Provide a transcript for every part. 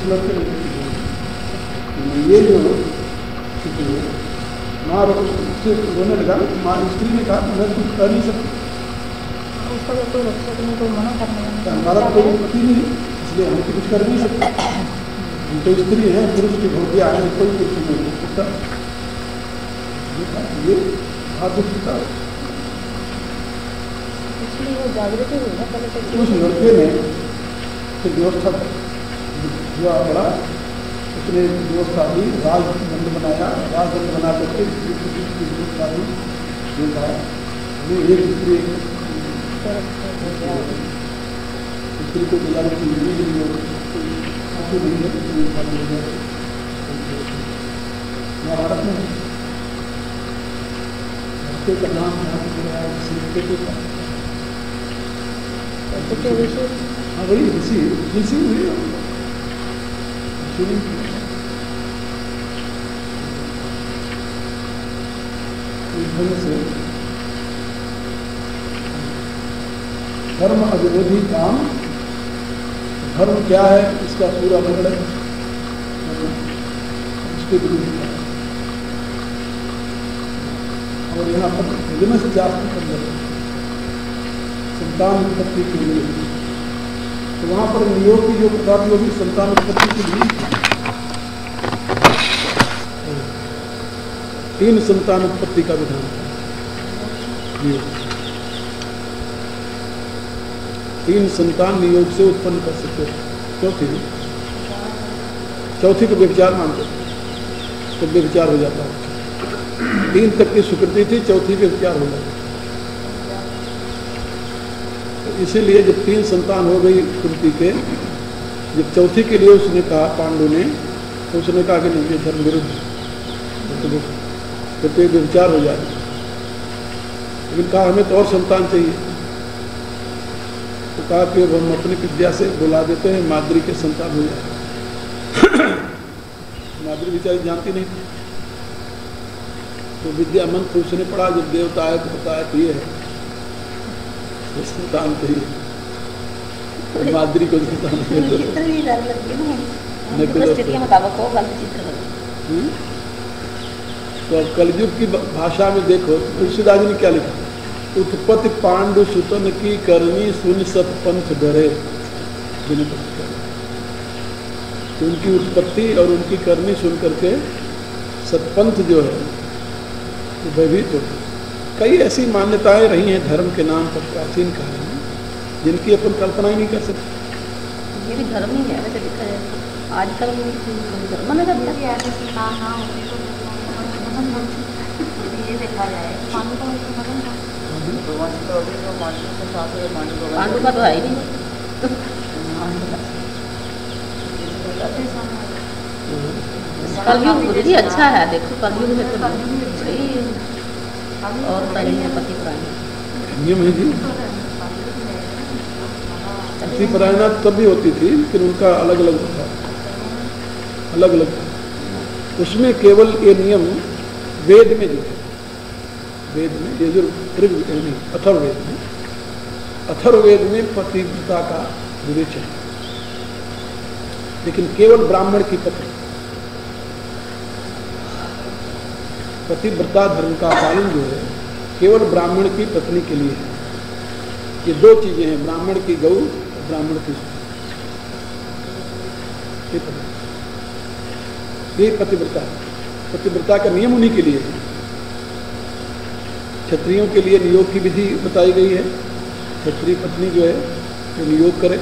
लड़के ये जो स्थिति है, माँ उससे रोने लगा, माँ स्त्री ने कहा मैं कुछ कर नहीं सकती, उसका तो कोई रक्षक नहीं, कोई मना करने वाला नहीं, हमारा तो कोई पति नहीं, इसलिए हम तो कुछ कर नहीं सकते, हम तो स्त्री है, पुरुष की भोगिया है, कोई कुछ नहीं हो सकता। ये दुख था। इसलिए वो जागृति हुई ना पहले से। उस लड़के ने तो व्यवस्था हुआ बड़ा, उसने व्यवस्था दी, राजदंड बनाया, राजदंड बना करके व्यवस्था दी, एक स्त्री को गुजारिश की महाभारत में का नाम हाँ वही ऋषि ऋषि हुई से धर्म अविरोधी काम, धर्म क्या है इसका पूरा वर्णन उसके विरुद्ध है। और यहाँ पर विमर्श शास्त्र के अंदर संतान उत्पत्ति के लिए, तो वहाँ पर नियोग की जो प्रकार भी संतान उत्पत्ति के लिए 3 संतान उत्पत्ति का विधान है। 3 संतान नियोग से उत्पन्न कर सकते हो। चौथी को व्यभिचार मानते तो व्यभिचार हो जाता है। 3 तक की स्वीकृति थी, चौथी व्यभिचार हो जाता। तो इसीलिए जब 3 संतान हो गई कुंती के, जब चौथी के लिए उसने कहा पांडु ने, तो उसने कहा कि नहीं ये धर्म विरुद्ध, तो ये व्यभिचार हो जाएगा। लेकिन कहा हमें तो और संतान चाहिए, तो कहा कि अब हम अपनी विद्या से बुला देते हैं, माद्री के संतान हो जाए। माद्री बेचारी जानती नहीं थी, तो विद्या मंत्र उसने पढ़ा, जब देवता आए तो बताया कि ये है संतान चाहिए, तो माद्री को संतान तो अब कलयुग की भाषा में देखो तुलसीदास ने क्या लिखा, उत्पत्ति पांडु सुतन की करनी सुन सतपंथ डरे। तो उनकी उत्पत्ति और उनकी करनी सुन करके सतपंथ जो है तो भयभीत होते। कई ऐसी मान्यताएं रही हैं धर्म के नाम पर प्राचीन काल में, जिनकी अपन कल्पना ही नहीं कर सकते। ये भी धर्म ही है वैसे देखा जाए आजकल मन का ये देखा जाए पांडु का तो है ही नहीं। कलयुग दीदी अच्छा है, देखो कलयुग में तो सही और पति परायण नियम है जी। पति परायणा तब भी होती थी, लेकिन उनका अलग अलग था, अलग अलग। उसमें केवल ये नियम वेद में जो है, वेद में ये जो अथर्ववेद में पतिव्रता का विवेचन, लेकिन केवल ब्राह्मण की पत्नी पतिव्रता धर्म का पालन जो है केवल ब्राह्मण की पत्नी के लिए है। ये 2 चीजें हैं, ब्राह्मण की गौ और ब्राह्मण की ये पतिव्रता। पतिव्रता का नियम उन्हीं के लिए है। क्षत्रियों के लिए नियोग की विधि बताई गई है, क्षत्रिय पत्नी जो है वो नियोग करे,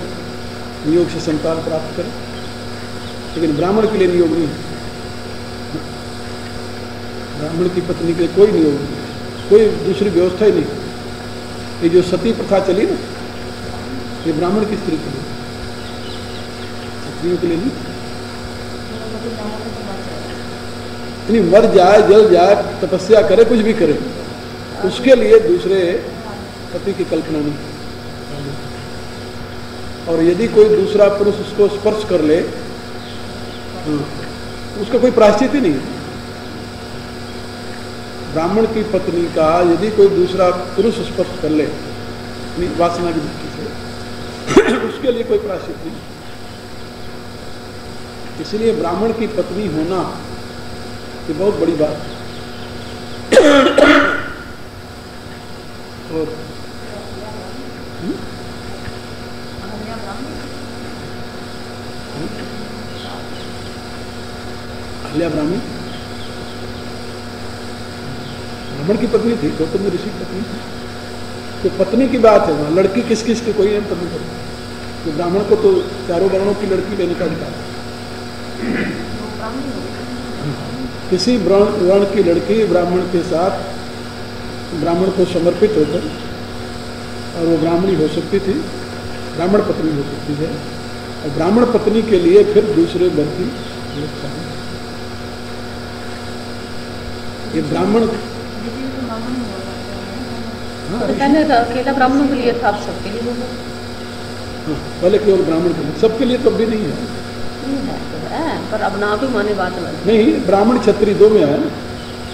नियोग से संतान प्राप्त करे, लेकिन ब्राह्मण के लिए नियोग नहीं है। ब्राह्मण की पत्नी के लिए कोई नियोग नहीं, कोई दूसरी व्यवस्था ही नहीं। ये जो सती प्रथा चली ना, ये ब्राह्मण की स्त्री के लिए, क्षत्रियों के लिए नहीं। यानी मर जाए, जल जाए, तपस्या करे, कुछ भी करे, उसके लिए दूसरे पति की कल्पना नहीं। और यदि कोई दूसरा पुरुष उसको स्पर्श कर ले, उसका कोई प्रायश्चित ही नहीं। ब्राह्मण की पत्नी का यदि कोई दूसरा पुरुष स्पर्श कर ले वासना की दृष्टि से, उसके लिए कोई प्रायश्चित नहीं। इसलिए ब्राह्मण की पत्नी होना ये बहुत बड़ी बात है। और अहल्या ब्राह्मण ब्राह्मण की पत्नी थी, गौतम ऋषि की पत्नी थी। तो पत्नी की बात है, वहां लड़की किस किस की कोई अंतर नहीं करता। तो ब्राह्मण को तो चारों वर्णों की लड़की लेने का अधिकार है। किसी वर्ण की लड़की ब्राह्मण के साथ, ब्राह्मण को समर्पित होकर, और वो ब्राह्मणी हो सकती थी, ब्राह्मण पत्नी हो सकती है। और ब्राह्मण पत्नी के लिए फिर दूसरे वर की व्यवस्था है। ये ब्राह्मण अकेला ब्राह्मणों के लिए था, अब सबके लिए होगा। हाँ, पहले केवल ब्राह्मण के लिए, सबके लिए तो भी नहीं है। पर अब ना भी माने बात अलग नहीं, ब्राह्मण क्षत्रिय दो में आया ना,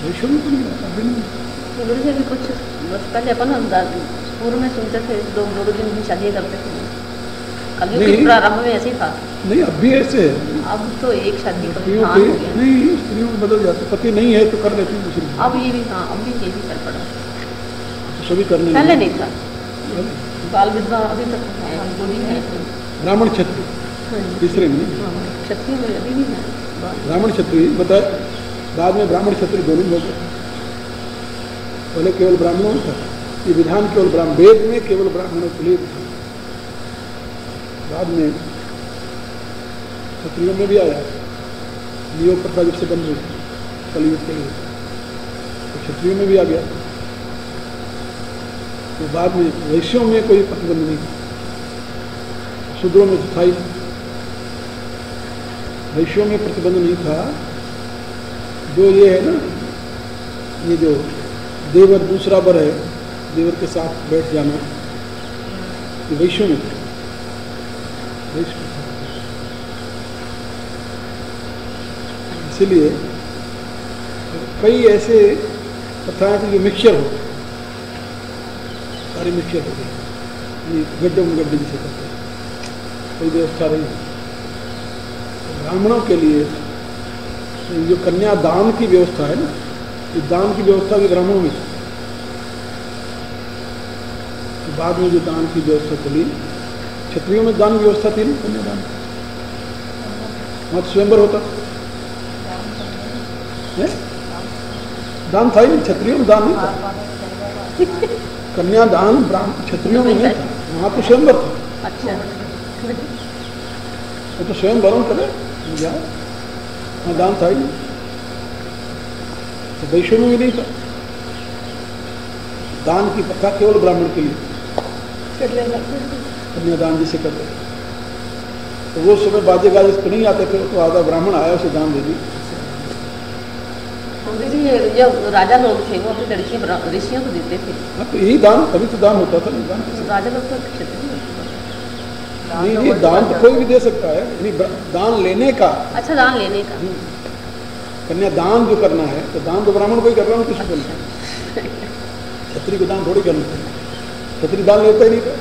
वैश्य में तो नहीं आया, अभी नहीं। गुरु जी भी कुछ बस पहले अपन पूर्व में सुनते थे, दो दिन भी शादी करते थे। कलयुग के प्रारंभ में ऐसे ही था। नहीं, अब भी ऐसे है। अब तो एक शादी का स्त्रियों के नहीं, स्त्रियों में बदल जाते, पति नहीं है तो कर लेती है दूसरी। अब ये भी, हाँ, अब भी ये भी चल पड़ा, सभी करने पहले नहीं था। बाल विधवा अभी तक है, ब्राह्मण क्षत्रिय तीसरे में, क्षत्रिय में अभी भी है ब्राह्मण क्षत्रिय बताए। बाद में ब्राह्मण क्षत्रिय दोनों हो गए, पहले केवल ब्राह्मणों था। ये विधान केवल ब्राह्मण, वेद में केवल ब्राह्मणों के लिए था। बाद में क्षत्रियों में भी आया, नियोग प्रथा जब से बंद हुई कलयुग के लिए, तो क्षत्रियों में भी आ गया। तो बाद में वैश्यों में कोई प्रतिबंध नहीं, शूद्रों में था ही, वैश्यों में प्रतिबंध नहीं था। जो ये है ना, ये जो देवर दूसरा वर है, देवर के साथ बैठ जाना, ये वैश्यों में था। इसीलिए कई ऐसे प्रथाएं थी जो मिक्सचर हो, सारी मिक्सचर हो गई, गड्ढों में गड्ढे जिसे कहते हैं, कोई व्यवस्था रही। ब्राह्मणों के लिए जो कन्या दान की व्यवस्था है ना, ये दान की व्यवस्था भी ब्राह्मणों में थी। तो बाद में जो दान की व्यवस्था चली, क्षत्रियों में दान व्यवस्था थी ना, कन्यादान, वहां तो स्वयंवर होता है, दान था ही नहीं, क्षत्रियों में दान नहीं था। कन्यादान क्षत्रियों में नहीं था, वहां तो स्वयंवर था। अच्छा, वो तो स्वयं वरण करे, वहां दान था ही नहीं। तो वैश्यों में भी नहीं था दान की प्रथा, केवल ब्राह्मण के लिए कन्यादान जिसे करते। तो वो समय बाजे गाजे पे नहीं आते थे, तो आधा ब्राह्मण आया, उसे दान दे दी। जो राजा लोग थे वो अपनी लड़कियां ऋषियों को देते थे। हाँ, तो यही दान, तभी तो दान होता था। नहीं दान राजा लोग तो क्षेत्र नहीं, दान तो कोई भी दे सकता है, नहीं दान लेने का। अच्छा, दान लेने का, कन्यादान जो करना है, तो दान तो ब्राह्मण को ही करना है, किसी को नहीं। क्षत्रिय को दान थोड़ी करना चाहिए, क्षत्रिय दान लेता ही नहीं था।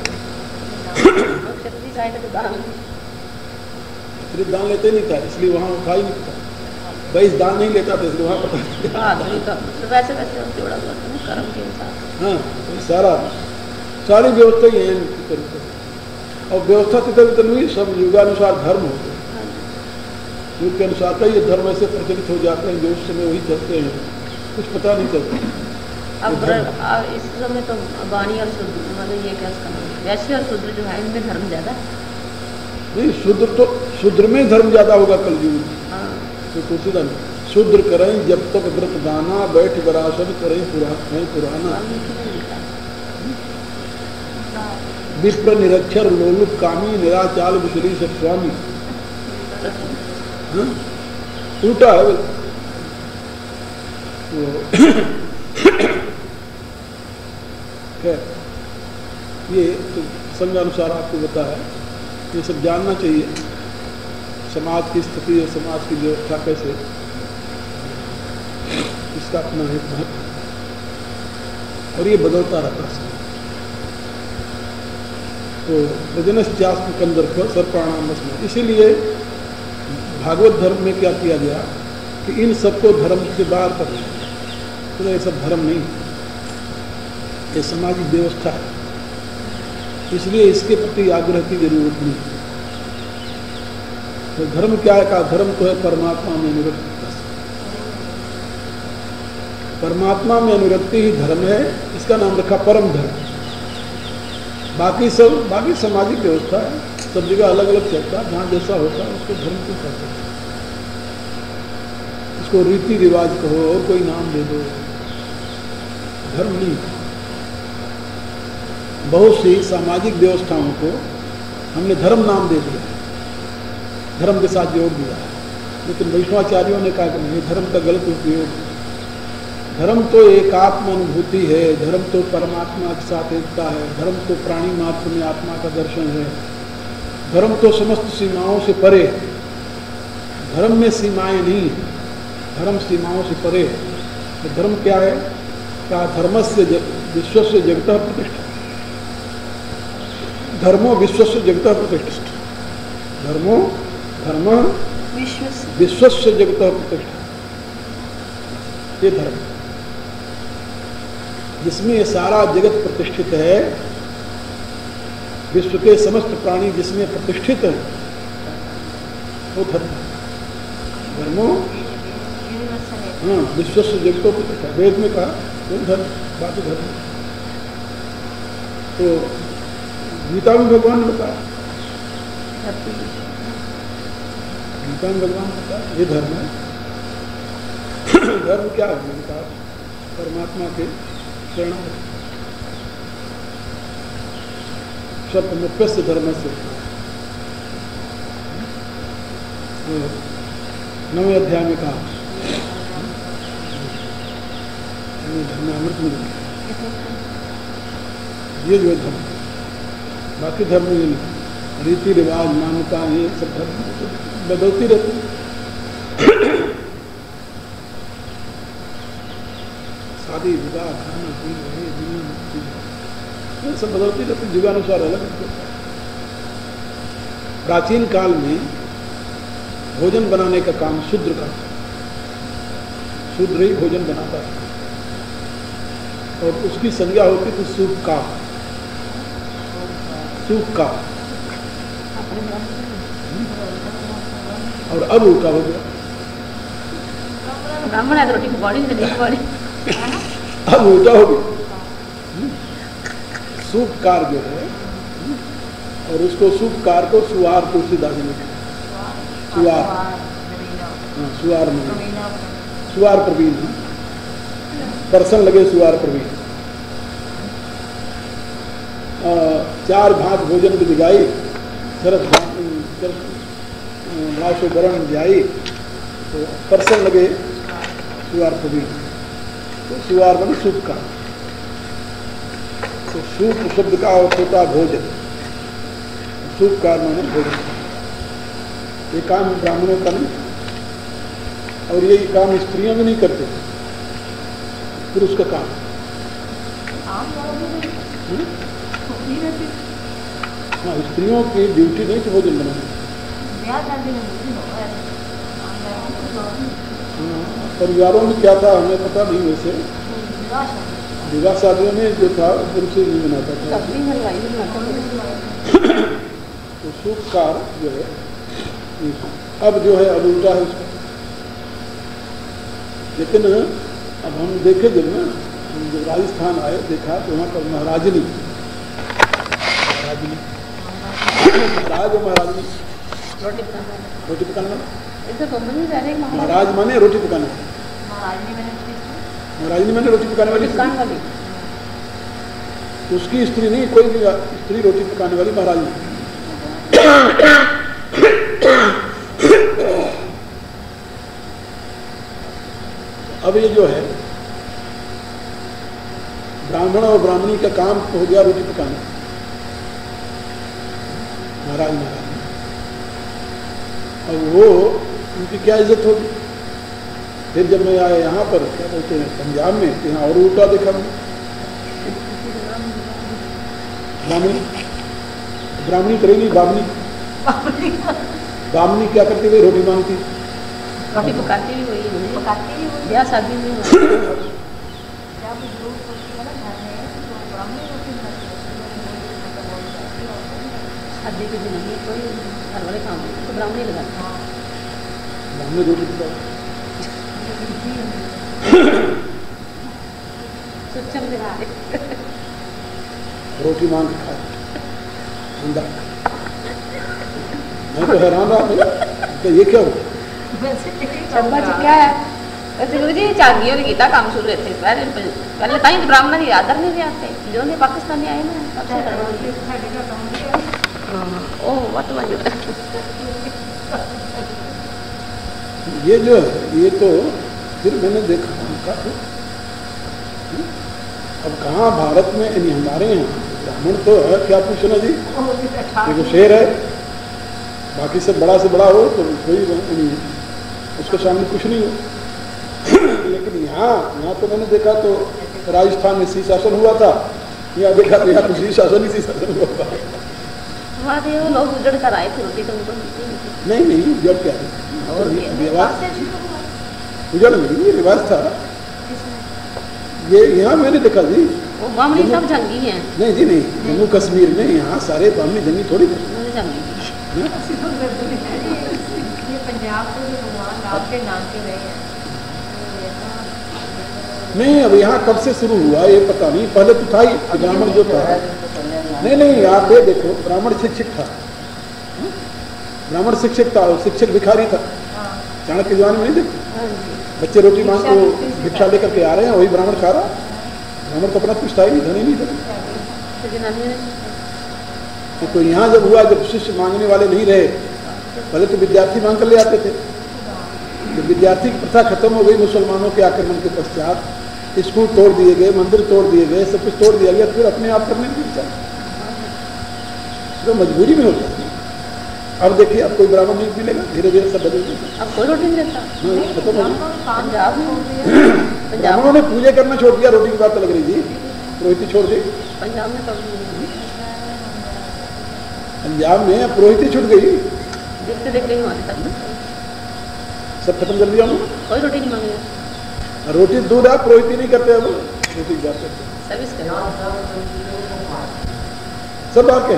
क्षत्रिय दान लेते ही नहीं था, इसलिए वहां उठा ही नहीं था। भाई दान नहीं लेता था, इसलिए वहां पता वैसे वैसे जोड़ा हुआ था ना कर्म के साथ। हाँ, सारी व्यवस्था ही है। और व्यवस्था तितर हुई, सब युगानुसार धर्म होते हैं, युग के अनुसार का ये धर्म ऐसे प्रचलित हो जाते हैं, जो उस समय वही चलते हैं, कुछ पता नहीं चलता। अब इस समय तो वाणी और शूद्र, मतलब ये क्या उसका नाम, वैश्य और शूद्र जो है, इनमें धर्म ज्यादा नहीं। शूद्र तो शूद्र में धर्म ज्यादा होगा कलयुग, तो तुलसीदान शूद्र करें जब तक व्रत दाना, बैठ विरासत करें पुराना, विप्र निरक्षर लोलुप कामी, निराचाल विशरी सब स्वामी। उल्टा है ये तो संघानुसार आपको बताया, ये सब जानना चाहिए, समाज की स्थिति और समाज की व्यवस्था कैसे, इसका अपना है महत्व, और ये बदलता रहता है। तो रजनश्चास्म कंदर्प सर्पाणाम, इसीलिए भागवत धर्म में क्या किया गया कि इन सबको धर्म से बाहर कर दिया, तो ये सब धर्म नहीं, ये सामाजिक व्यवस्था है, इसलिए इसके प्रति आग्रह की जरूरत नहीं। तो धर्म क्या है? का धर्म तो है परमात्मा में अनुरक्ति। परमात्मा में अनुरक्ति ही धर्म है, इसका नाम रखा परम धर्म। बाकी सामाजिक व्यवस्था है, सब जगह अलग अलग चलता है, जहाँ जैसा होता है उसको धर्म क्यों कहते हैं? उसको रीति रिवाज कहो और कोई नाम दे दो, धर्म नहीं। बहुत सी सामाजिक व्यवस्थाओं को हमने धर्म नाम दे दिया, धर्म के साथ जोड़ दिया, लेकिन वैष्णवाचार्यों ने कहा कि नहीं, धर्म का गलत उपयोग। धर्म तो एकात्म अनुभूति है, धर्म तो परमात्मा के साथ एकता है, धर्म तो प्राणी मात्र में आत्मा का दर्शन है, धर्म तो समस्त सीमाओं से परे। धर्म में सीमाएं नहीं, धर्म सीमाओं से परे है। तो धर्म क्या है? क्या धर्मस्य विश्वस्य जगतः प्रतिष्ठा, धर्मो विश्वस्य जगतः प्रतिष्ठा, धर्म विश्वस्य जगतः प्रतिष्ठा, ये धर्म जिसमें ये सारा जगत प्रतिष्ठित है, विश्व के समस्त प्राणी जिसमें प्रतिष्ठित है, वो धर्म। धर्मो हाँ विश्वस्य जगतों प्रतिष्ठा, वेद में कहा वो धर्म, बाकी धर्म। तो गीता में भगवान ने बताया, गीता में भगवान ने बताया ये धर्म है। धर्म क्या है? मैंने कहा परमात्मा के शरणागति, स्वप्नप्यस्य धर्म से। 9वें अध्याय में कहा धर्म अमृत में, ये जो धर्म, बाकी धर्म ये नहीं, रीति रिवाज मान्यता ये सब धर्म बदलती रहती है। शादी विवाह खाना पीना ये दुनिया सब बदलती रहती, युगानुसार अलग होता है। प्राचीन काल में भोजन बनाने का काम शूद्र का, शूद्र ही भोजन बनाता था और उसकी संज्ञा होती थी सूप का, सूप का। और अब उल्टा हो गया, ब्राह्मण रोटी बड़ी अब उल्टा हो गया। सूपकार जो है, और उसको सूपकार को सुवार तुलसीदास ने कहा, सुवार, हाँ सुवार में, सुवार प्रवीण, परसन लगे सुवार प्रवीण। 4 भात भोजन की दिगाई, शरद भाषो वरण जाई, तो परसन लगे सुवार प्रवीण। तो सुवार बने सूप का, तो सूप शब्द का और छोटा भोजन, सूप का माने भोजन। ये काम ब्राह्मणों का नहीं, और ये काम स्त्रियां भी नहीं करते, पुरुष का काम। हाँ स्त्रियों की ड्यूटी नहीं तो भोजन बनाना। परिवारों में क्या था हमें पता नहीं, वैसे विवाह शादियों में जो था पुरुष ही नहीं बनाता था। तो सूपकार जो है अब जो है अब उल्टा है उसका। लेकिन अब हम देखे जब ना, हम जब राजस्थान आए देखा तो वहाँ पर महाराजनी, महाराज और महाराजनी रोटी पकाने वाला, महाराज माने रोटी पकाने वाला, महाराजनी मैंने रोटी पकाने वाली, उसकी स्त्री नहीं, कोई भी स्त्री रोटी पकाने वाली महाराजनी। अब ये जो है ब्राह्मण और ब्राह्मणी का काम हो गया रोटी पकाना, महाराज महाराज, और वो उनकी क्या इज्जत होगी। फिर जब मैं आया यहाँ पर क्या बोलते हैं पंजाब में, यहाँ और उल्टा देखा मैं, ब्राह्मणी ब्राह्मणी करेगी बामनी, बामनी क्या करती हुई रोटी मांगती, रोटी पकाती भी वही है, पकाती ही वही। ब्याह शादी में जब लोग होती है ना घर में तो ब्राह्मणी रोटी बनाती है, मतलब बहुत जाती है और शादी के दिन में कोई घर वाले काम नहीं तो ब्राह्मणी लगाते हैं। बामनी रोटी पकाओ। सच्चम दिखाते रोटी मांग के खाए अंडा। मैं तो हैरान रहा था कि ये क्या हुआ। चंबा जी क्या है वैसे गुरु जी चागियों ने किया काम शुरू रहते पहले ताई ब्राह्मण ही आदर नहीं थे आते जो ने पाकिस्तानी आए ना तब से ओ व्हाट वाज ये जो है ये तो फिर मैंने देखा उनका तो अब कहाँ भारत में यानी हमारे यहाँ ब्राह्मण तो है, क्या पूछना जी, देखो शेर है, बाकी से बड़ा हो तो कोई नहीं है, उसके सामने कुछ नहीं हो। लेकिन यहाँ तो मैंने देखा तो राजस्थान में शीर्षासन हुआ था, यहाँ देखा तो यहाँ कुछ शीर्षासन हुआ था। वहाँ थे वो लोग उजड़ कर आए थे रोटी तो उनको नहीं उजड़ क्या है, रिवाज उजड़ नहीं, ये रिवाज था ये। यहाँ मैंने देखा जी वो बामणी सब जंगी हैं। नहीं जी नहीं, जम्मू कश्मीर में यहाँ सारे बामणी जंगी थोड़ी थे। जंगी ये पंजाब को जो भगवान राम के नाम के रहे हैं नहीं, अब यहाँ कब से शुरू हुआ ये पता नहीं, पहले तो था ही ब्राह्मण जो था। नहीं आप ये देखो, ब्राह्मण शिक्षक था, ब्राह्मण शिक्षक था और शिक्षक भिखारी था। चाणक्य जमाने में नहीं देखो, बच्चे रोटी मांग को भिक्षा लेकर के आ रहे हैं, वही ब्राह्मण खा रहा। ब्राह्मण को अपना कुछ था ही नहीं, धनी नहीं था। तो यहाँ जब हुआ, जब शिष्य मांगने वाले नहीं रहे, पहले तो विद्यार्थी मांग कर ले आते थे। जब विद्यार्थी की प्रथा खत्म हो गई मुसलमानों के आक्रमण के पश्चात, स्कूल तोड़ दिए गए, मंदिर तोड़ दिए गए, सब कुछ तोड़ दिया गया, फिर अपने आप करने लग जाए तो मजबूरी में होता है। अब देखिए अब कोई ब्राह्मण नहीं मिलेगा, धीरे धीरे सब बदल जाएगा। अब कोई रोटी नहीं देता खत्म हो गया। पंजाब में ब्राह्मणों ने पूजा करना छोड़ दिया, रोटी की बात लग रही थी, पुरोहिती छोड़ दी। पंजाब में पंजाब में पुरोहिती छूट गई, देखते देखते ही हमारे तक सब खत्म कर दिया उन्होंने। कोई रोटी नहीं मांगे, रोटी दूध आप पुरोहिती नहीं करते, अब रोटी की बात करते सर्विस कर सब बात के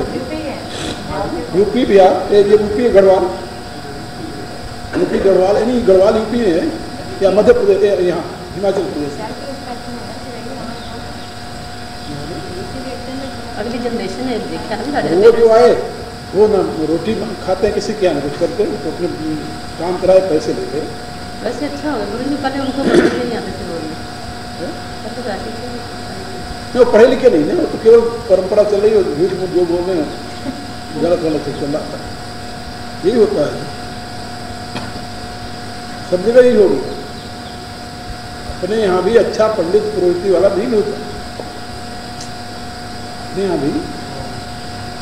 यूपी बिहार, ये यूपी गढ़वाल, यूपी गढ़वाल यानी गढ़वाल यूपी में है या मध्य प्रदेश, यहाँ हिमाचल प्रदेश। अगली जनरेशन है देखा ना, वो जो आए वो ना रोटी खाते हैं, किसी के यहाँ कुछ करते हैं, तो अपने काम कराए पैसे लेते हैं। वैसे अच्छा होगा गुरु जी, पहले उनको बोलते नहीं आते थे बोलने, वो पढ़े लिखे नहीं है, वो तो केवल परंपरा चल रही है, झूठ मूठ जो बोल रहे हैं गलत से चल रहा था। यही होता है, सब जगह यही होगी। अपने यहाँ भी अच्छा पंडित पुरोहिती वाला नहीं मिलता, अपने यहाँ भी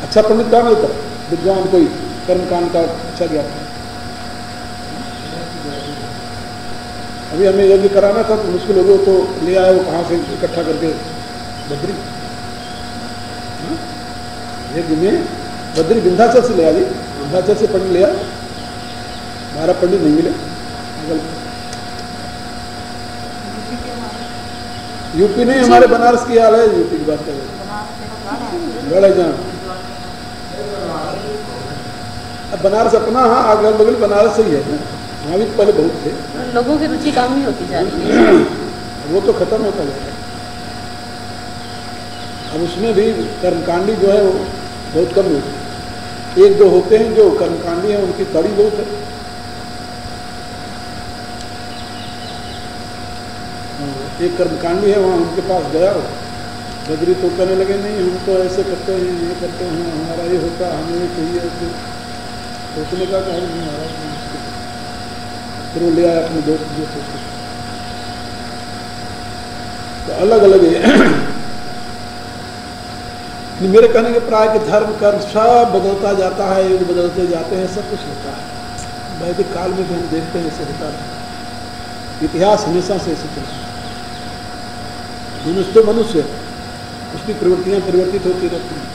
अच्छा पंडित कहाँ मिलता, विद्वान कोई कर्मकांड का अच्छा ज्ञान। अभी हमें यज्ञ कराना था तो मुश्किल लोगों को ले आए, वो कहाँ से इकट्ठा करके बद्री यज्ञ में बद्री विंध्याचल से ले आया जी, विंध्याचल से पंडित ले आया, 12 पंडित नहीं मिले। यूपी नहीं, हमारे बनारस की हाल है, यूपी की बात करें बड़े जहाँ। अब बनारस अपना, हाँ अगल बगल बनारस ही है, वहाँ भी पहले बहुत थे। लोगों की रुचि कम ही होती जा रही है, वो तो खत्म होता जाएगा। अब उसमें भी कर्मकांडी जो है वो बहुत कम होते हैं, 1-2 होते हैं जो कर्मकांडी हैं, उनकी कड़ी बहुत है। एक कर्मकांडी है, वहाँ उनके पास गया, बद्री तो कहने लगे नहीं हम तो ऐसे करते हैं, ये करते हैं, हमारा ये होता है, हमें ये चाहिए। सोचने का कि नहीं महाराज, फिर वो ले आया अपने दोस्त जो सोचते, तो अलग अलग है। मेरे कहने के प्राय कि धर्म कर्म सब बदलता जाता है, युग बदलते जाते हैं, सब कुछ होता है। वैदिक काल में भी हम देखते हैं ऐसे होता है, इतिहास हमेशा से ऐसे चलता है। मनुष्य तो मनुष्य है, उसकी प्रवृत्तियां परिवर्तित होती रहती हैं।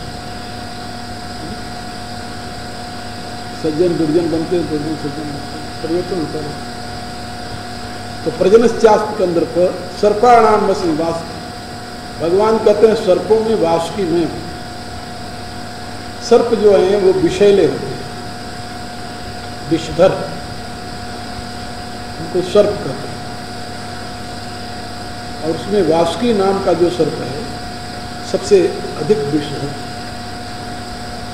सज्जन दुर्जन बनते हैं, दुर्जन सज्जन बनते हैं, परिवर्तन होता है। तो प्रजनश्चास्त्र केंद्र पर सर्पाणाम वसी वास, भगवान कहते हैं सर्पों में वास की मैं हूं। सर्प जो हैं वो विषैले होते हैं, विषधर, उनको सर्प कहते हैं। और उसमें वासुकी नाम का जो सर्प है सबसे अधिक विष है,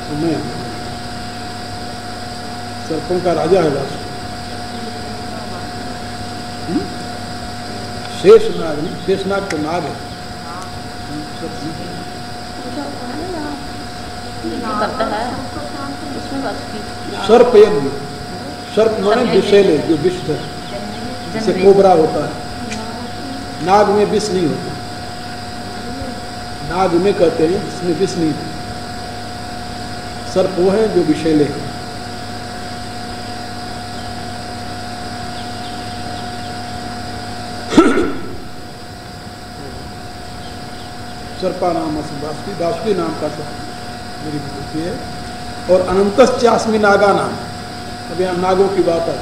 तो मैं सर्पों का राजा है वासुकी। शेषनाग नहीं, शेषनाग तो नाग है। करता है उसमें वासुकी। सर्प यज्ञ, सर्प माने विषैले, जो विषधर, जैसे कोबरा होता है। नाग में विष नहीं होता, नाग में कहते हैं जिसमें विष नहीं होता। सर्प वो है जो विषैले है। सर्पा नाम वासुकी, वासुकी नाम का सर्प मेरी विभूति है। और अनंतश्चास्मि नागा नाम, अब यहाँ नागों की बात है।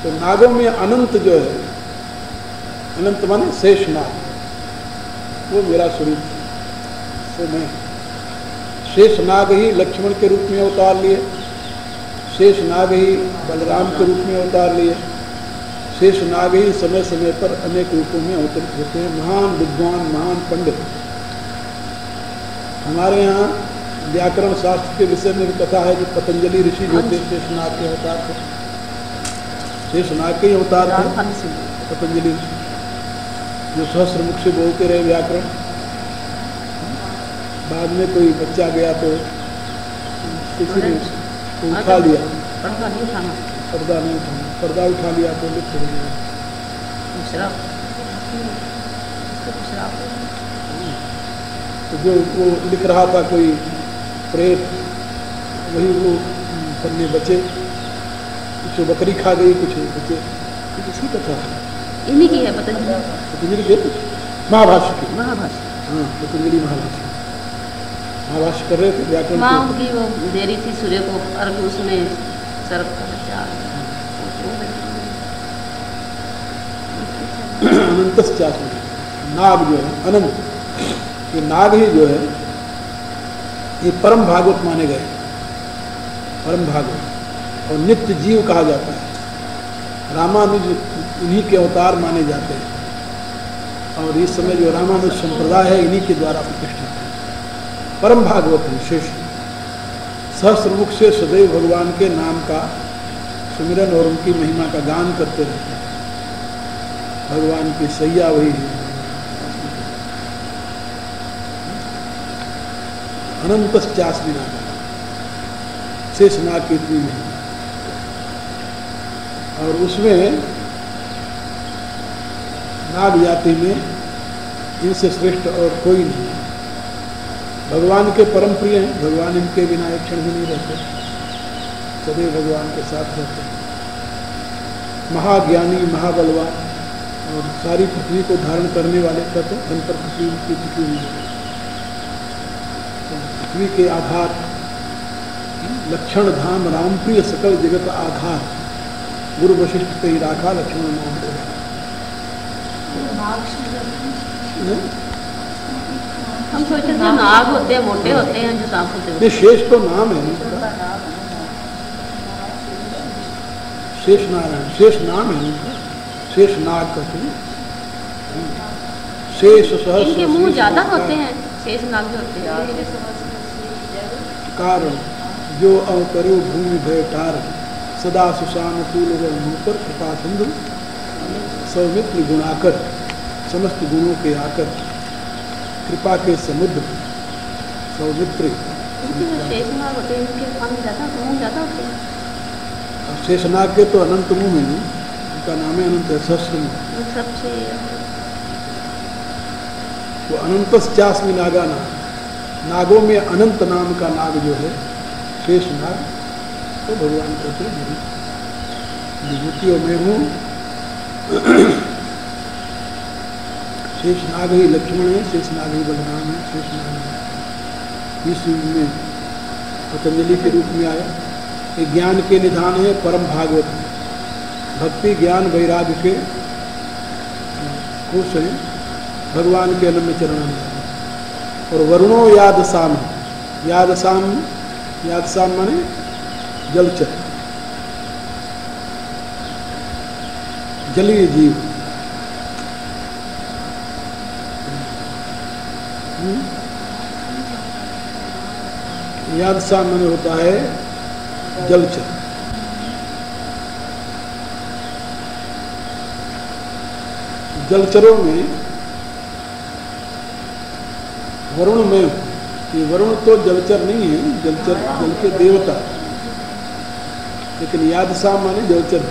तो नागों में अनंत जो है, अनंत माने शेष नाग, वो मेरा स्वरूप है, वो मैं। शेष नाग ही लक्ष्मण के रूप में अवतार लिए, शेष नाग ही बलराम के रूप में अवतार लिए, शेष नाग ही समय समय पर अनेक रूपों में अवतरित होते हैं। महान विद्वान, महान पंडित। हमारे यहाँ व्याकरण शास्त्र के विषय में भी कथा है कि पतंजलि ऋषि जो थे शेषनाग के अवतार थे, शेषनाग के ही अवतार थे पतंजलि ऋषि, जो सहस्र मुख से बोलते रहे व्याकरण। बाद में कोई बच्चा गया तो किसी ने उठा लिया, पर्दा नहीं उठाना, पर्दा उठा लिया तो लिप्त हो गया। तो जो वो लिख रहा था कोई प्रेत, वही वो पन्ने बचे, कुछ बकरी खा गई, कुछ बचे, किसी कथा इन्हीं की है पतंजलि। पतंजलि के महाभाष्य की, महाभाष्य, हाँ पतंजलि महाभाष्य, महाभाष्य कर रहे थे व्याकरण। माँ उनकी वो दे रही थी सूर्य को अर्घ, उसमें सर्प का बच्चा। अनंतश्चास्मि, नाग जो है अनंत, ये नाग ही जो है ये परम भागवत माने गए, परम भागवत, और नित्य जीव कहा जाता है। रामानुज इन्हीं के अवतार माने जाते हैं, और इस समय जो रामानुज संप्रदाय है इन्हीं के द्वारा प्रतिष्ठित है। परम भागवत है शेष, सहस्रमुख से सदैव भगवान के नाम का सुमिरन और उनकी महिमा का गान करते रहते हैं। भगवान की सैया वही है। अनंतश्चास्मि नागा, शेष नाग की इतनी महिमा, और उसमें नाग जाति में इनसे श्रेष्ठ और कोई नहीं है। भगवान के परम प्रिय हैं, भगवान इनके बिना एक क्षण भी नहीं रहते, सदैव भगवान के साथ रहते हैं। महाज्ञानी, महाबलवान, और सारी पृथ्वी को धारण करने वाले कहते हैं, धन पर पृथ्वी की टिकी हुई है। पृथ्वी के आधार, लक्षण धाम राम प्रिय सकल जगत आधार, गुरु वशिष्ठ पे ही राखा लक्ष्मण नाम दे। हम सोचते थे नाग होते हैं, मोटे होते हैं, जो सांप होते हैं। शेष तो नाम है, शेष नारायण, शेष नाम है उनका, शेष नाग कहते हैं। शेष सहस्र, इनके मुंह ज्यादा होते हैं, शेष नाग जो होते हैं। कारण जो अवतरो भूमि भय तार, सदा सुशान फूल मुँह पर कृपा सिंधु, सौमित्र गुणाकर, समस्त गुणों के आकर, कृपा के समुद्र सौमित्र। शेषनाग होते हैं, इनके मुंह ज्यादा होते हैं। शेषनाग के तो अनंत मुंह है, उनका नाम है अनंत, सहस्र मुंह सबसे। वो अनंतश्चास्मि नागा नाम, नागों में अनंत नाम का नाग जो है शेष नाग, तो भगवान कहते हैं विभूतियों में हूँ। शेष नाग ही लक्ष्मण है, शेष नाग ही बलराम है, शेष नाग इस युग में पतंजलि के रूप में आया। ये ज्ञान के निधान है परम भागवत में। भक्ति ज्ञान वैराग्य के खुश हैं भगवान के अनन्य चरणों में। और वरुणो याद साम, याद साम माने जलचर, जलीय जीव। याद साम माने होता है जलचर। जलचरों में वरुण में, ये वरुण तो जलचर नहीं है, जलचर जल के देवता, लेकिन याद साम माने जलचर।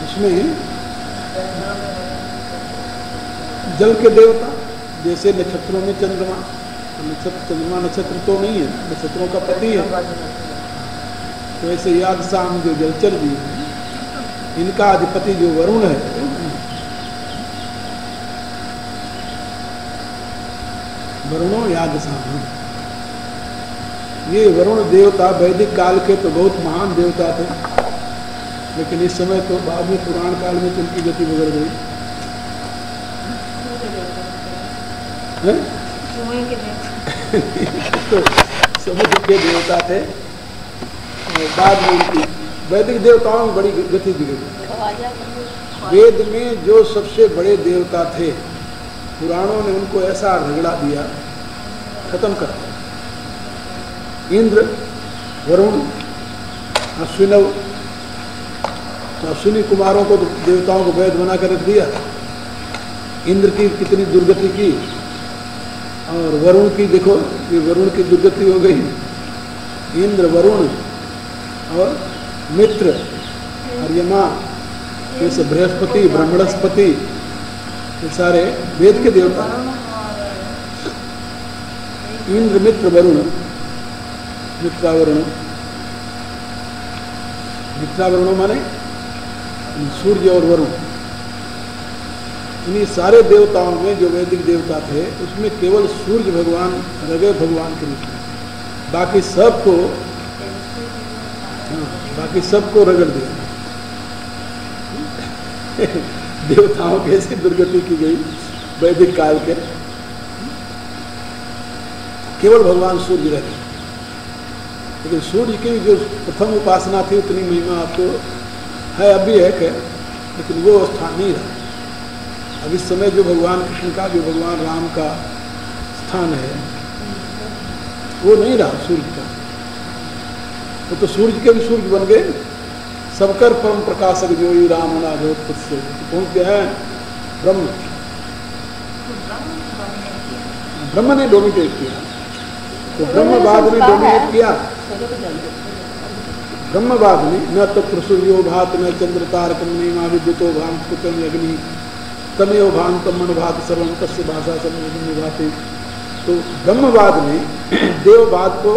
उसमें जल के देवता, जैसे नक्षत्रों में चंद्रमा, चंद्रमा नक्षत्र तो नहीं है, नक्षत्रों का पति है। तो ऐसे याद साम जो जलचर जीव है, इनका अधिपति जो वरुण है, वरुणों याद साम। ये वरुण देवता वैदिक काल के तो बहुत महान देवता थे, लेकिन इस समय तो बाद में पुराण काल में तो उनकी गति बिगड़ गई। तो समुद्र के देवता थे, और बाद में उनकी वैदिक देवताओं में बड़ी गति बिगड़ी। वेद में जो सबसे बड़े देवता थे, पुराणों ने उनको ऐसा रगड़ा दिया, खत्म कर दिया। इंद्र, वरुण, अश्विनव, अश्विनी कुमारों को देवताओं को वैद बना कर रख दिया। इंद्र की कितनी दुर्गति की, और वरुण की देखो, ये वरुण की दुर्गति हो गई। इंद्र, वरुण और मित्र और यमा, ये सब बृहस्पति, ब्रह्मणस्पति, ये सारे वेद के देवता। इंद्र, मित्र, वरुण, मित्रावरुण, मित्रावरुण माने सूर्य और वरुण। इन्हीं सारे देवताओं में जो वैदिक देवता थे, उसमें केवल सूर्य भगवान रगे भगवान के रूप में, बाकी सबको, बाकी सबको रगड़ दिया। देवताओं की ऐसी दुर्गति की गई वैदिक काल के, केवल भगवान सूर्य रह गए। लेकिन सूर्य की जो प्रथम उपासना थी, उतनी महिमा आपको है, अभी है क्या, लेकिन वो स्थान नहीं रहा। अब इस समय जो भगवान कृष्ण का, जो भगवान राम का स्थान है, वो नहीं रहा सूर्य का। वो तो सूर्य के भी सूर्य बन गए, सबकर परम प्रकाशक जो ही राम नाभोत्पत से पहुंच गया है ब्रह्म। ब्रह्म ने डोमिनेट किया, तो ब्रह्मवाद ने डोमिनेट किया। ब्रह्मवाद ने न तत्र सूर्यो भात न चंद्र तारकम नहीं विद्युतो भांत कुतम अग्नि तमेव भांतम मन भात सर्वम तस्य भाषा सर्वम भाते। तो ब्रह्मवाद ने देववाद को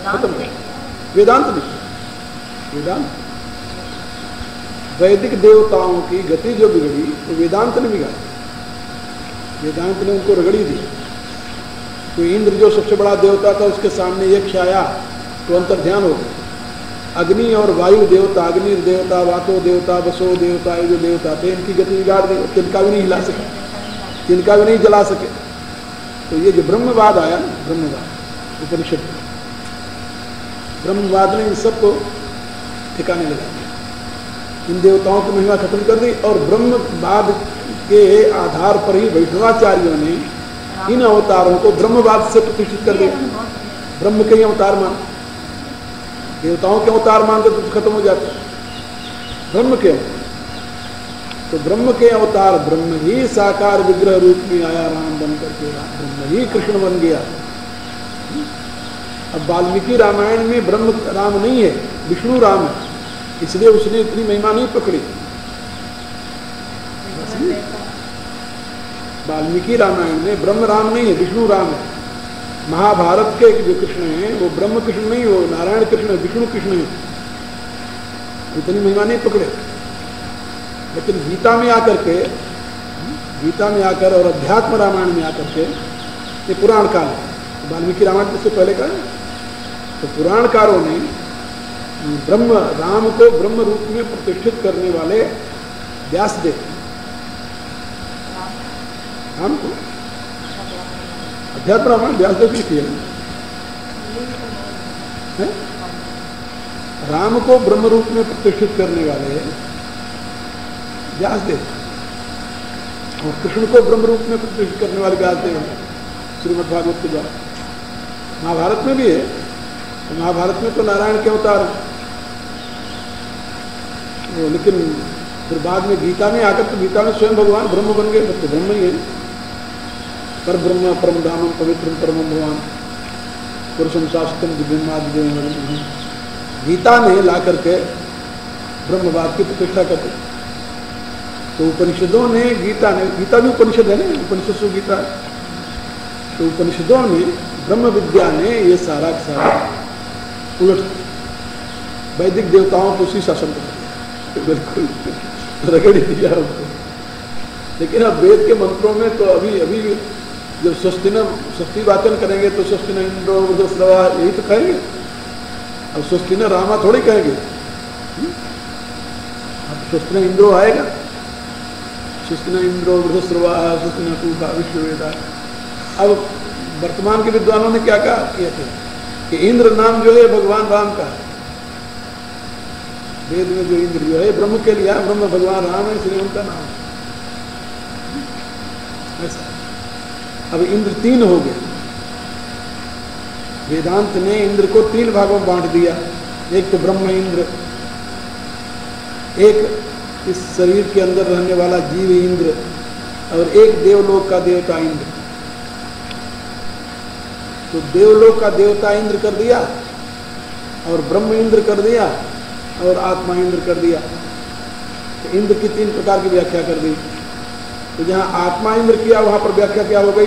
खत्म किया, वेदांत ने, वेदांत वैदिक देवताओं की गति जो बिगड़ी, तो वेदांत ने बिगाड़ी, वेदांत ने उनको रगड़ी दी। तो इंद्र जो सबसे बड़ा देवता था, उसके सामने यक्ष आया तो अंतर्ध्यान हो गया। अग्नि और वायु देवता, अग्नि देवता, वातो देवता, वसो देवता, ये जो देवता थे, इनकी गति बिगाड़ दी, तिनका भी नहीं हिला सके, तिनका भी नहीं जला सके। तो ये जो ब्रह्मवाद आया, ब्रह्मवाद उपनिषद, ब्रह्मवाद ने इन सबको ठिकाने लगा दिया, इन देवताओं की महिमा खत्म कर दी। और ब्रह्मवाद के आधार पर ही वैष्णवाचार्यों ने इन अवतारों को ब्रह्मवाद से प्रतिष्ठित कर दिया। ब्रह्म के ही अवतार मान, देवताओं के अवतार मानते तो खत्म हो जाते, ब्रह्म के। तो ब्रह्म के अवतार, ब्रह्म ही साकार विग्रह रूप में आया राम बन करके, ब्रह्म ही कृष्ण बन गया। अब वाल्मीकि रामायण में ब्रह्म राम नहीं है, विष्णु राम है, इसलिए उसने इतनी महिमा नहीं पकड़ी। वाल्मीकि रामायण में ब्रह्म राम नहीं है, विष्णु राम है। महाभारत के जो कृष्ण हैं वो ब्रह्म कृष्ण नहीं, वो नारायण कृष्ण, विष्णु कृष्ण है, इतनी महिमा नहीं पकड़े। लेकिन गीता में आकर के, गीता में आकर और अध्यात्म रामायण में आकर के, ये पुराण काल है, वाल्मीकि रामायण से पहले का है। तो पुराणकारों ने ब्रह्म राम को ब्रह्म रूप में प्रतिष्ठित करने वाले व्यासदेव, राम को अध्यात्म रामायण व्यासदेव की किया है। राम को ब्रह्म रूप में प्रतिष्ठित करने वाले व्यासदेव और कृष्ण को ब्रह्म रूप में प्रतिष्ठित करने वाले व्यासदेव हैं श्रीमद्भागवत के द्वारा। महाभारत में भी है, तो महाभारत में तो नारायण के अवतार हैं, लेकिन फिर बाद में गीता में आकर, तो गीता में स्वयं भगवान ब्रह्म बन गए, तो ब्रह्म ही है। पर ब्रह्म परम धामम पवित्रम परमम भगवान पुरुषम शास्त्रम दिव्यम। गीता ने ला करके ब्रह्मवाद की प्रतिष्ठा कर दी। तो उपनिषदों ने, गीता भी उपनिषद है ना, उपनिषद से गीता है। तो उपनिषदों ने, ब्रह्म विद्या ने ये सारा का सारा उलट वैदिक देवताओं को उसी शासन कर दिया, बिल्कुल रगड़ दिया उनको। लेकिन अब वेद के मंत्रों में तो अभी जब स्वस्ति वाचन करेंगे तो स्वस्तिन इंद्रो वृद्धस्रवा यही तो कहेंगे। अब स्वस्तिन रामा थोड़ी कहेंगे, अब स्वस्तिन इंद्रो आएगा, स्वस्तिन इंद्रो वृद्धस्रवा स्वस्तिन पूषा विश्ववेदा। अब वर्तमान के विद्वानों ने क्या कहा कि इंद्र नाम जो है भगवान राम का है। वेद में जो इंद्र जो है ब्रह्म के लिए, ब्रह्म भगवान राम है, इसलिए उनका नाम ऐसा। अब इंद्र 3 हो गए। वेदांत ने इंद्र को 3 भागों में बांट दिया। एक तो ब्रह्म इंद्र, एक इस शरीर के अंदर रहने वाला जीव इंद्र, और एक देवलोक का देवता इंद्र। तो देवलोक का देवता इंद्र कर दिया, और ब्रह्म इंद्र कर दिया, और आत्मा इंद्र कर दिया। तो इंद्र की 3 प्रकार की व्याख्या कर दी। तो जहां आत्मा इंद्र किया वहां पर व्याख्या क्या हो गई?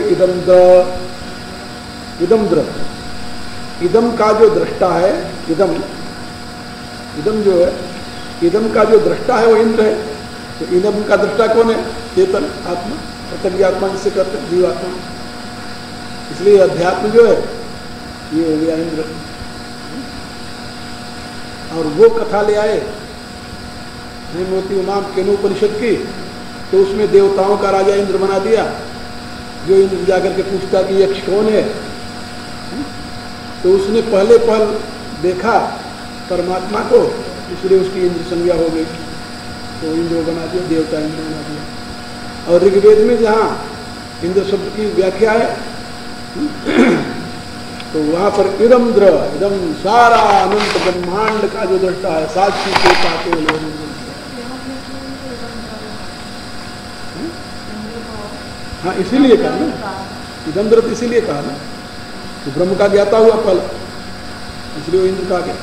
इदम द्र। इदम का जो दृष्टा है, इदम जो है, इदम का जो दृष्टा है वो इंद्र है। तो इदम का दृष्टा कौन है? चेतन आत्मा, प्रत्यज्ञ आत्मा जिससे करते हैं, जीवात्मा। इसलिए अध्यात्म जो है ये हो गया इंद्र। और वो कथा ले आए हेमवती उमाम केनोपनिषद की, तो उसमें देवताओं का राजा इंद्र बना दिया। जो इंद्र जाकर के पूछता कि यक्ष कौन है, तो उसने पहले पहल देखा परमात्मा को, इसलिए उसकी इंद्र संज्ञा हो गई, तो इंद्र बना दिया, देवता इंद्र बना दिया। और ऋग्वेद में जहाँ इंद्र शब्द की व्याख्या है तो वहां पर इदम्द्र, इदम सारा अनंत ब्रह्मांड का जो दृष्टा है, साक्षी के पाते लोग। हाँ, इसीलिए कहा ना इदम्द्र, इसीलिए कहा ना तो ब्रह्म का ज्ञाता हुआ फल, इसलिए वो इंद्र कहा गया।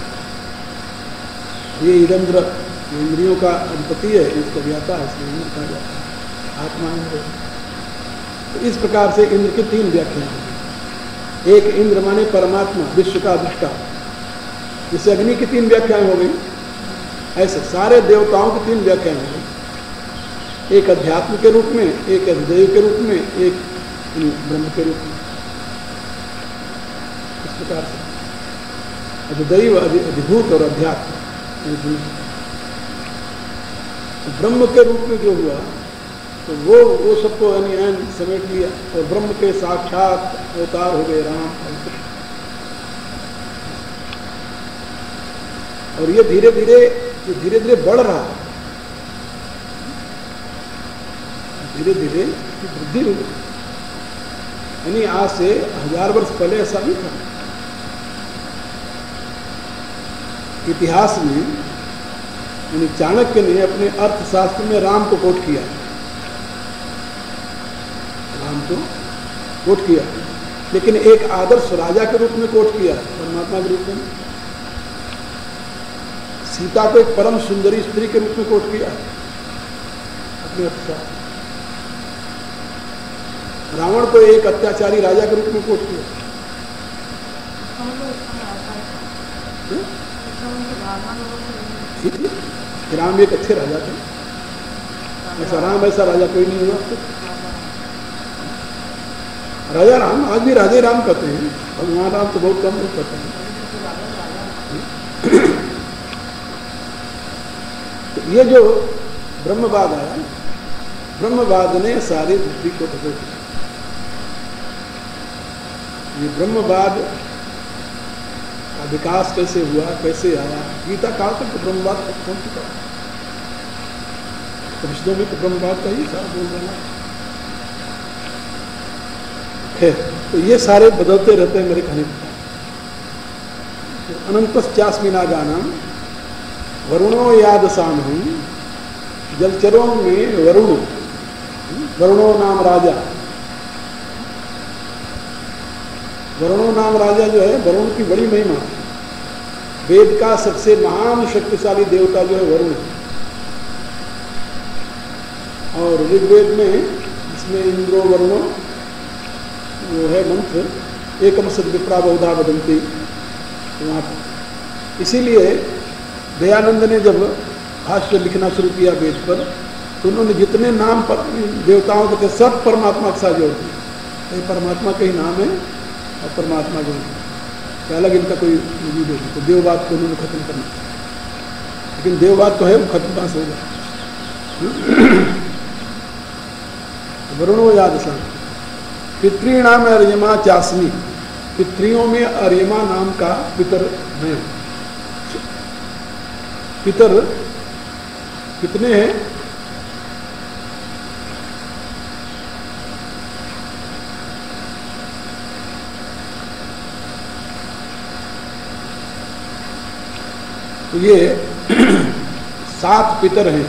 ये इदम्द्र इंद्रियों का अधिपति है, इसका ज्ञाता है, इसलिए इंद्र कहा जाता है, आत्मा इंद्र। तो इस प्रकार से इंद्र की 3 व्याख्या हैं। एक इंद्र माने परमात्मा, विश्व का दृष्टा, जिससे अग्नि की 3 व्याख्याएं हो गई। ऐसे सारे देवताओं की 3 व्याख्याएं हो गई। एक अध्यात्म के रूप में, एक अधिदैव के रूप में, एक ब्रह्म के रूप में। इस प्रकार से अधिदैव, अधिभूत और अध्यात्म। ब्रह्म के रूप में जो हुआ तो वो सबको यानी समेट लिया, और ब्रह्म के साक्षात अवतार हो गए राम और कृष्ण। और ये धीरे धीरे बढ़ रहा है, धीरे धीरे वृद्धि हो गई। यानी आज से 1000 वर्ष पहले ऐसा नहीं था। इतिहास में यानी चाणक्य ने अपने अर्थशास्त्र में राम को कोट किया, राम को कोट किया, लेकिन एक आदर्श राजा के रूप में कोट किया, परमात्मा के रूप में। सीता को एक परम सुंदरी स्त्री के रूप में कोट किया अपने अर्थशास्त्र। रावण को एक अत्याचारी राजा के रूप में कोट किया। राम एक अच्छे राजा थे, ऐसा राम ऐसा राजा कोई नहीं हुआ। राजा राम, आज भी राजे राम कहते हैं, भगवान राम तो बहुत कम लोग कहते हैं। तो ये जो ब्रह्मवाद आया, ब्रह्मवाद ने सारी बुद्धि को बदल दिया। ये ब्रह्मवाद का विकास कैसे हुआ, कैसे आया, गीता काल तक तो ब्रह्मवाद पहुंच चुका है। उपनिषदों में तो ब्रह्मवाद का ही सारा बोल रहा है। खैर, तो ये सारे बदलते रहते हैं मेरे कहने का। अनंतश्चास्मिना गानम वरुणो यादसाम हूँ, जलचरों में वरुण, वरुणो नाम राजा, वरुणो नाम राजा जो है, वरुण की बड़ी महिमा है। वेद का सबसे महान शक्तिशाली देवता जो है वरुण, और ऋग्वेद में इसमें इंद्रो वरुणो वो है मंत्र, एकम सद विप्रा बहुधा वदंती, वहाँ पर। इसीलिए दयानंद ने जब भाष्य लिखना शुरू किया वेद पर, तो उन्होंने जितने नाम पर देवताओं के थे सब परमात्मा के साथ जोड़ दिए। ये परमात्मा के ही नाम है और परमात्मा जो है, अलग इनका कोई वजूद है। तो देववाद को उन्होंने खत्म करना, लेकिन देववाद तो है, वो खत्म कहाँ से होगा। वरुणो यादसा पितृणाम अर्यमा चास्मी, पितृयों में अर्यमा नाम का पितर मैं। पितर कितने हैं? तो ये 7 पितर हैं।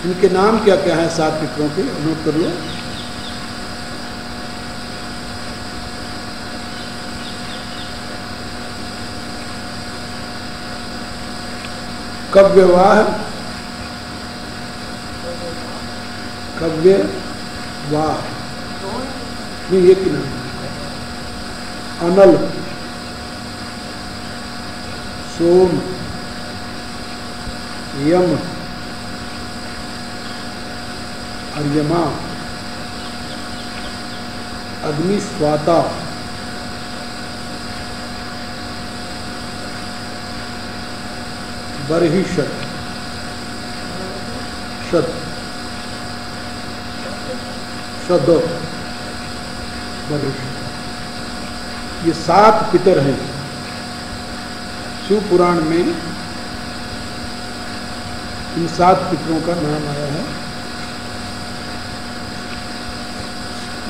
इनके नाम क्या क्या है 7 पितरों के, नोट कर लो। कव्यवाह, कव्यवाह नहीं, ये कि नाम अनल, सोम, यम, अर्यमा, अग्नि, स्वाता, बर्हिषट, शत, शद, बर्हिषट, ये 7 पितर हैं। शिव पुराण में इन 7 पितरों का नाम आया है।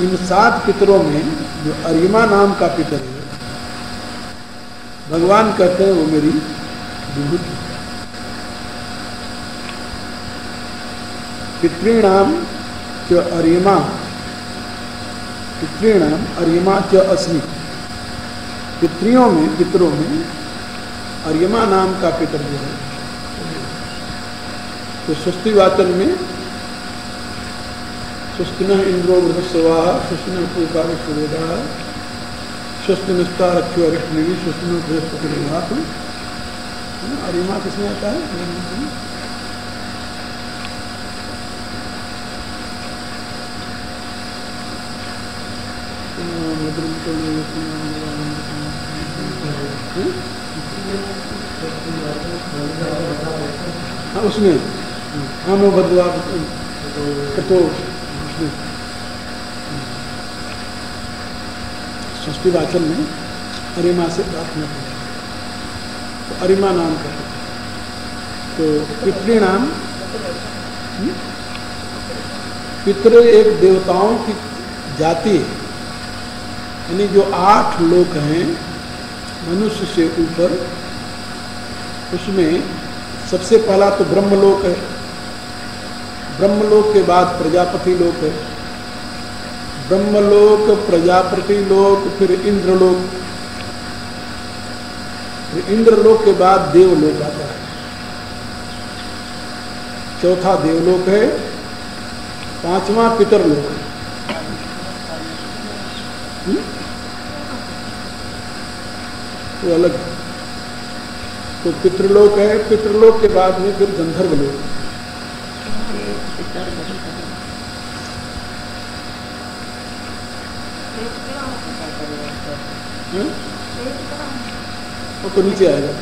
इन 7 पितरों में जो अर्यमा नाम का पितर है, भगवान कहते हैं वो मेरी विभूति। पितृणाम च अर्यमा, पितृणाम अर्यमा च अस्मि, पितरियों में, पितरों में अर्यमा नाम का पितर जो है। तो स्वस्ति वाचन में स्वस्तिनः इंद्रो वृहस्पतिः, स्वस्तिनः पूषा विश्ववेदाः, स्वस्तिनस्ता रक्षो अरिष्टनेमिः, स्वस्तिनः बृहस्पतिर्दधातु। अर्यमा किसमें आता है? हाँ उसमें, हाँ नो बदला तो स्वस्ति वाचन में अरिमा से प्रार्थना करें, तो अरिमा नाम का। तो पितृणाम, पितृ एक देवताओं की जाति है, यानी जो 8 लोक हैं मनुष्य से ऊपर, उसमें सबसे पहला तो ब्रह्मलोक है, ब्रह्मलोक के बाद प्रजापति लोक है, ब्रह्मलोक, प्रजापति लोक, फिर इंद्रलोक, फिर इंद्रलोक के बाद देवलोक आता है, चौथा देवलोक है, 5वां पितरलोक है। तो अलग, तो पितृलोक है, पितृलोक के बाद में फिर गंधर्व लोक। हैं? वो तो नीचे आएगा।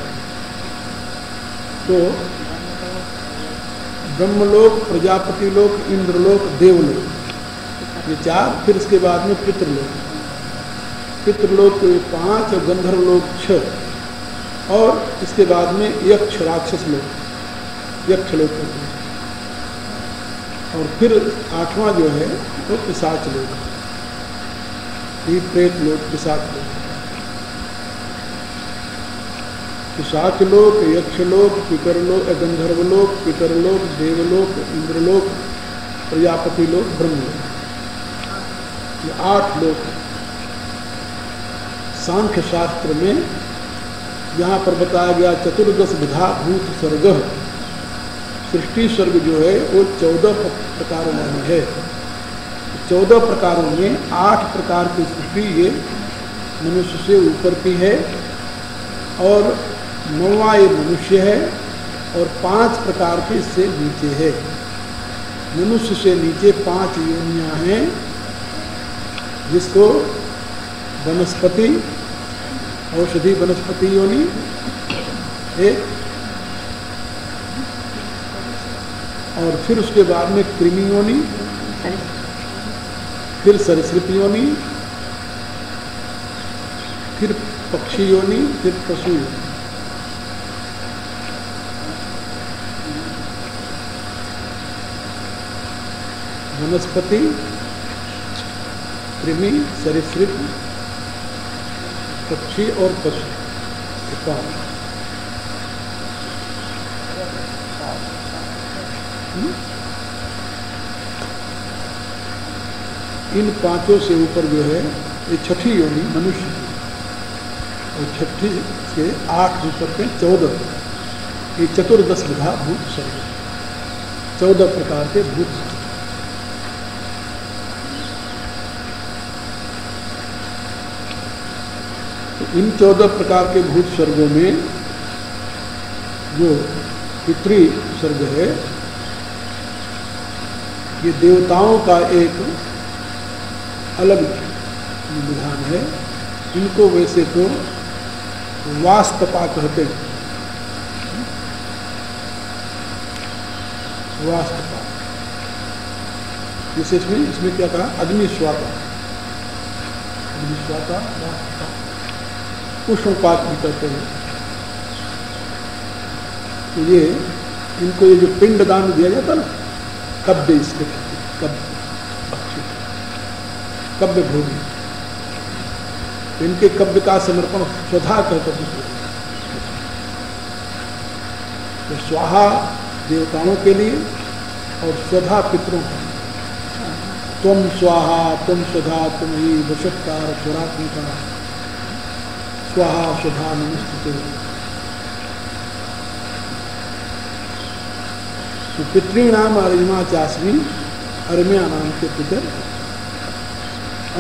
तो ब्रह्मलोक, प्रजापति लोक, इंद्रलोक, देवलोक, ये 4। फिर इसके बाद में पितृलोक, पितृलोक 5 और गंधर्वलोक 6, और इसके बाद में यक्ष राक्षस लोक, यक्षलोक होते हैं। और फिर 8वां जो है वो पिशाच लोक, ये प्रेत लोक, पिशाच लोक, पिशाच लोक, यक्षलोक, पितरलोक, गंधर्वलोक, पितरलोक, देवलोक, इंद्रलोक, प्रजापति लोक, ब्रह्मलोक, ये 8 लोक। सांख्य शास्त्र में यहाँ पर बताया गया 14 विधा भूत स्वर्ग, सृष्टि स्वर्ग जो है वो 14 प्रकारों में है। 14 प्रकारों में 8 प्रकार की सृष्टि ये मनुष्य से ऊपर की है, और 9वां ये मनुष्य है, और 5 प्रकार के इससे नीचे है। मनुष्य से नीचे 5 योनियां हैं, जिसको वनस्पति, औषधि वनस्पति योनि एक, और फिर उसके बाद में कृमि योनि, फिर सरीसृप योनि, फिर पक्षी योनि, फिर पशु योनि। वनस्पति, कृमि, सरीसृप, पक्षी और पशु, 5। इन 5 से ऊपर जो है ये 6ठी योनि मनुष्य, और 6ठी से 8 ऊपर के 14, ये 14 विधा भूत स्वर्ग, 14 प्रकार के भूत। इन 14 प्रकार के भूत स्वर्गों में जो पितृ स्वर्ग है, ये देवताओं का एक अलग विधान है। इनको वैसे तो वास्तपा कहते हैं, वास्तपा। जैसे इसमें क्या कहा, अग्निस्वाता, अग्निस्वाता, वास्तपा, पुष्पपात भी कहते हैं। तो ये इनको ये जो पिंड दान दिया जाता ना, कब्य, इसके कब्य, कब्य भोगी, तो इनके कब्य का समर्पण स्वधा कहते हैं। तो स्वाहा देवताओं के लिए और स्वधा पितरों के लिए। तुम स्वाहा, तुम स्वधा, तुम ही वशत्कार स्वरात्मिका, स्वाहा स्वधा नमस्ते। तो पितृणाम अरिमा चास्मी, अरिम्या नाम के पितर।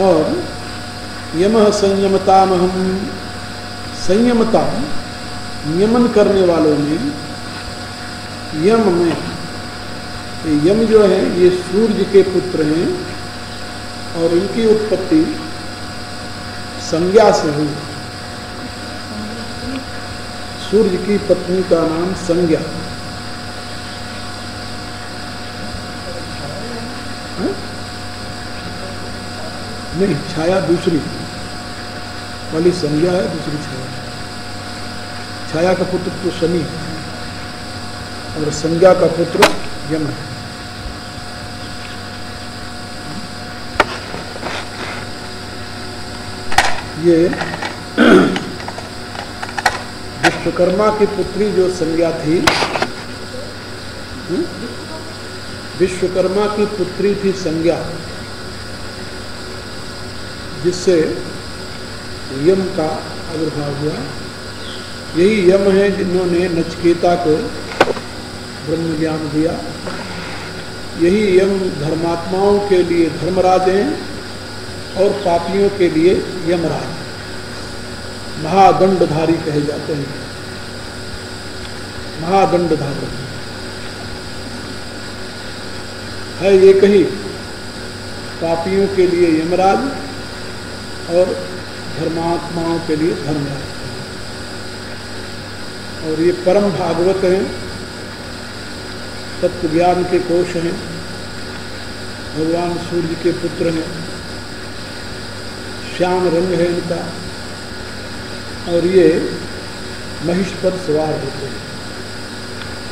और यमः संयमतामहम, संयमता नियमन करने वालों में, यम में, यम जो है ये सूर्य के पुत्र हैं, और इनकी उत्पत्ति संज्ञा से हुई। सूर्य की पत्नी का नाम संज्ञा। नहीं, छाया दूसरी वाली संज्ञा है, दूसरी छाया। छाया का पुत्र तो शनि है, और संज्ञा का पुत्र यम है। ये विश्वकर्मा की पुत्री जो संज्ञा थी, विश्वकर्मा की पुत्री थी संज्ञा, जिससे यम का आविर्भाव हुआ। यही यम है जिन्होंने नचिकेता को ब्रह्म ज्ञान दिया। यही यम धर्मात्माओं के लिए धर्मराज हैं, और पापियों के लिए यमराज, महादंडधारी कहे जाते हैं। महादंडधारी है एक ही, पापियों के लिए यमराज और धर्मात्माओं के लिए धर्म है। और ये परम भागवत हैं, तत्व ज्ञान के कोश हैं, भगवान सूर्य के पुत्र हैं, श्याम रंग है इनका, और ये महिष पर सवार होते हैं,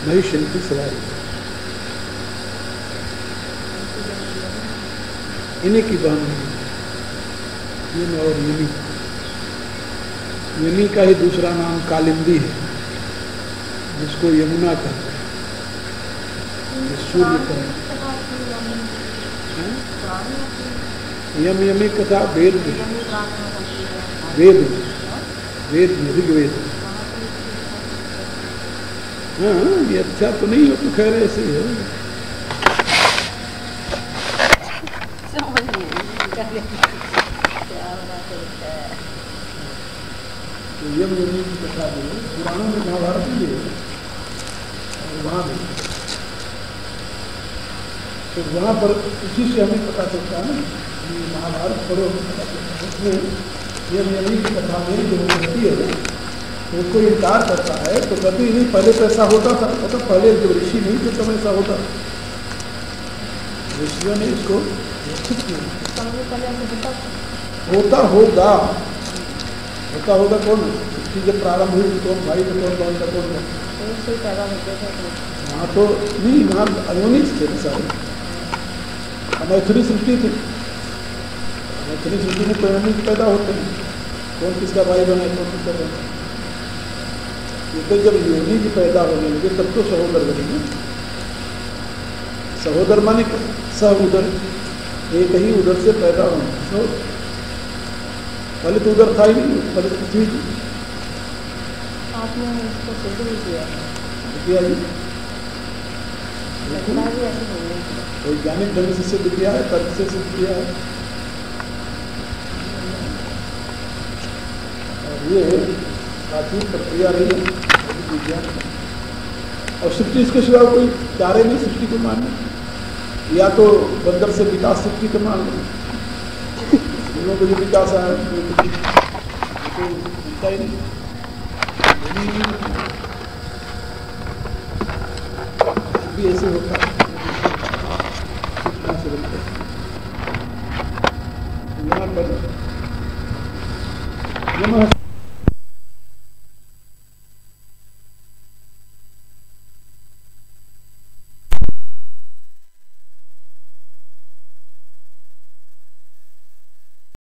महिष इनकी सवारी है। इन्हीं की बहन है यम और यमी। यमी का ही दूसरा नाम कालिंदी है, जिसको यमुना कहते हैं, सूर्य का। यम यमी कथा वेद में, वेद में, वेद में, ऋग्वेद। हाँ, ये अच्छा तो नहीं हो, तो खैर ऐसे ही है। तो यम यमी की कथा भी है, पुराणों में, महाभारत में भी है, और वहाँ भी। तो वहाँ पर उसी से हमें पता चलता है ना, महाभारत पढ़ो पता चलता है। उसमें यम यमी की कथा में जो होती है तो उसको इनकार करता है, तो कहते नहीं पहले तो ऐसा होता था, तो पहले जो ऋषि नहीं थे तब ऐसा होता। ऋषियों ने इसको निश्चित किया, होता होगा, होता होगा। कौन सृष्टि जब प्रारंभ हुई तो कौन भाई, तो कौन कौन का कौन वहाँ तो नहीं, वहाँ अयोनिज थे सारे, मैथिली सृष्टि थी। मैथिली सृष्टि में तो अयोनिज पैदा होते हैं, कौन किसका भाई बने, कौन किसका बने। ये तो जब योनिज पैदा होने लगे तब तो सहोदर बनेंगे। सहोदर माने सह उदर, एक ही उदर से पैदा होना सहोदर। पहले तो उधर था ही नहीं, पहले तो पृथ्वी थी। आपने इसको सिद्ध भी किया है, वैज्ञानिक ढंग से सिद्ध किया है, तर्क से सिद्ध किया है। और ये प्राचीन प्रक्रिया रही है विज्ञान। और सृष्टि इसके सिवा कोई चारे नहीं सृष्टि को मानने, या तो बंदर से विकास सृष्टि को मान लो, दोनों को जो विकास आया तो मिलता ही नहीं। भी ऐसे होता है।